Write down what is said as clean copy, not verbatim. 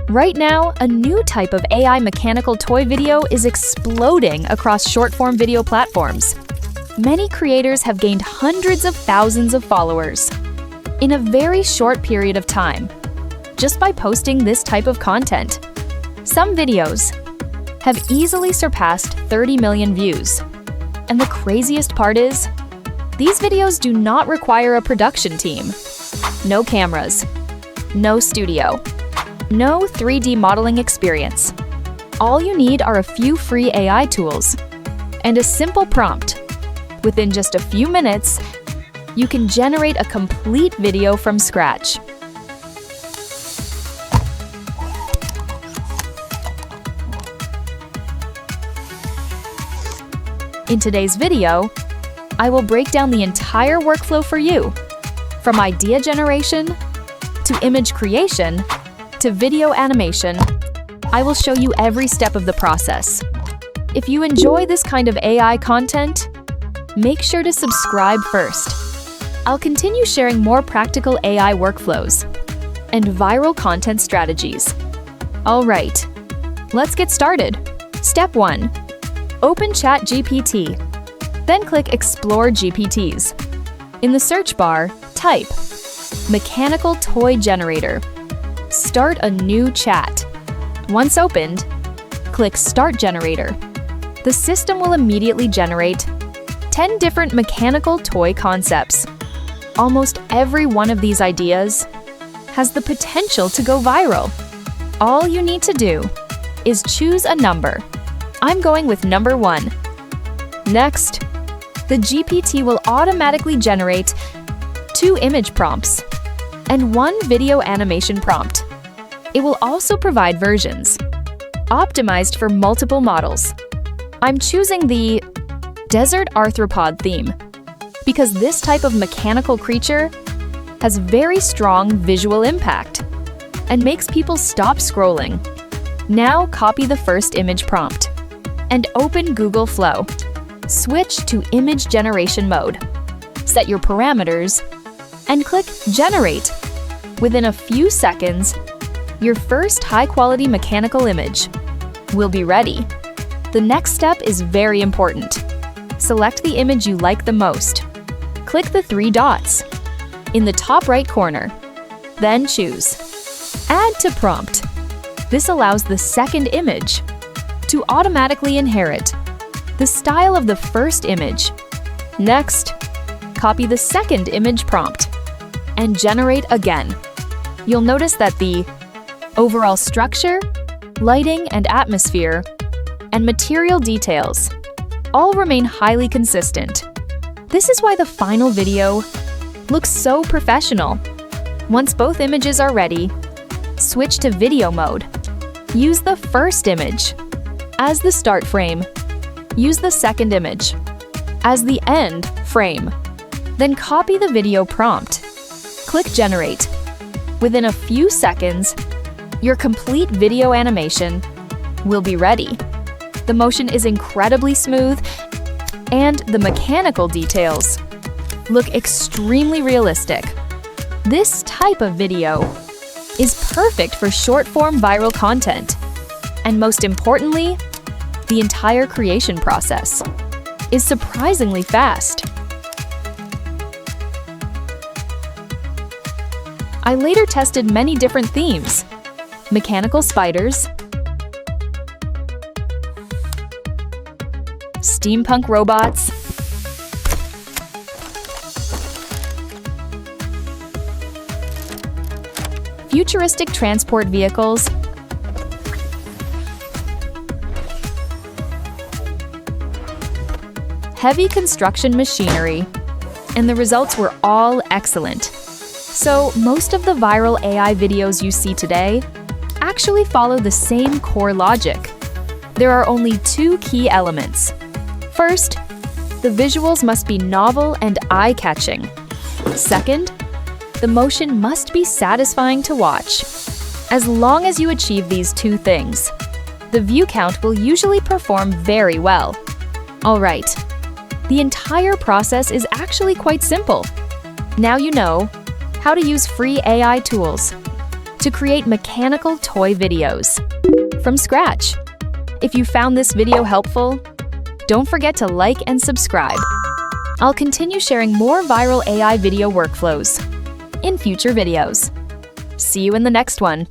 Right now, a new type of AI mechanical toy video is exploding across short-form video platforms. Many creators have gained hundreds of thousands of followers in a very short period of time, just by posting this type of content. Some videos have easily surpassed 30 million views. And the craziest part is, these videos do not require a production team. No cameras, no studio, no 3D modeling experience. All you need are a few free AI tools and a simple prompt. Within just a few minutes, you can generate a complete video from scratch. In today's video, I will break down the entire workflow for you, from idea generation to image creation to video animation. I will show you every step of the process. If you enjoy this kind of AI content, make sure to subscribe first. I'll continue sharing more practical AI workflows and viral content strategies. All right, let's get started. Step 1. Open ChatGPT. Then click Explore GPTs. In the search bar, type Mechanical Toy Generator. Start a new chat. Once opened, click Start Generator. The system will immediately generate 10 different mechanical toy concepts. Almost every one of these ideas has the potential to go viral. All you need to do is choose a number. I'm going with number 1. Next, the GPT will automatically generate 2 image prompts and 1 video animation prompt. It will also provide versions optimized for multiple models. I'm choosing the Desert Arthropod theme because this type of mechanical creature has very strong visual impact and makes people stop scrolling. Now copy the first image prompt and open Google Flow. Switch to image generation mode. Set your parameters and click Generate. Within a few seconds, your first high-quality mechanical image will be ready. The next step is very important. Select the image you like the most. Click the 3 dots in the top right corner. Then choose Add to Prompt. This allows the second image to automatically inherit the style of the first image. Next, copy the second image prompt and generate again. You'll notice that the overall structure, lighting and atmosphere, and material details all remain highly consistent. This is why the final video looks so professional. Once both images are ready, switch to video mode. Use the first image as the start frame. Use the second image as the end frame. Then copy the video prompt. Click Generate. Within a few seconds, your complete video animation will be ready. The motion is incredibly smooth, and the mechanical details look extremely realistic. This type of video is perfect for short-form viral content. And most importantly, the entire creation process is surprisingly fast. I later tested many different themes: mechanical spiders, steampunk robots, futuristic transport vehicles, heavy construction machinery, and the results were all excellent. So most of the viral AI videos you see today actually follow the same core logic. There are only 2 key elements. First, the visuals must be novel and eye-catching. Second, the motion must be satisfying to watch. As long as you achieve these 2 things, the view count will usually perform very well. All right, the entire process is actually quite simple. Now you know how to use free AI tools to create mechanical toy videos from scratch. If you found this video helpful, don't forget to like and subscribe. I'll continue sharing more viral AI video workflows in future videos. See you in the next one.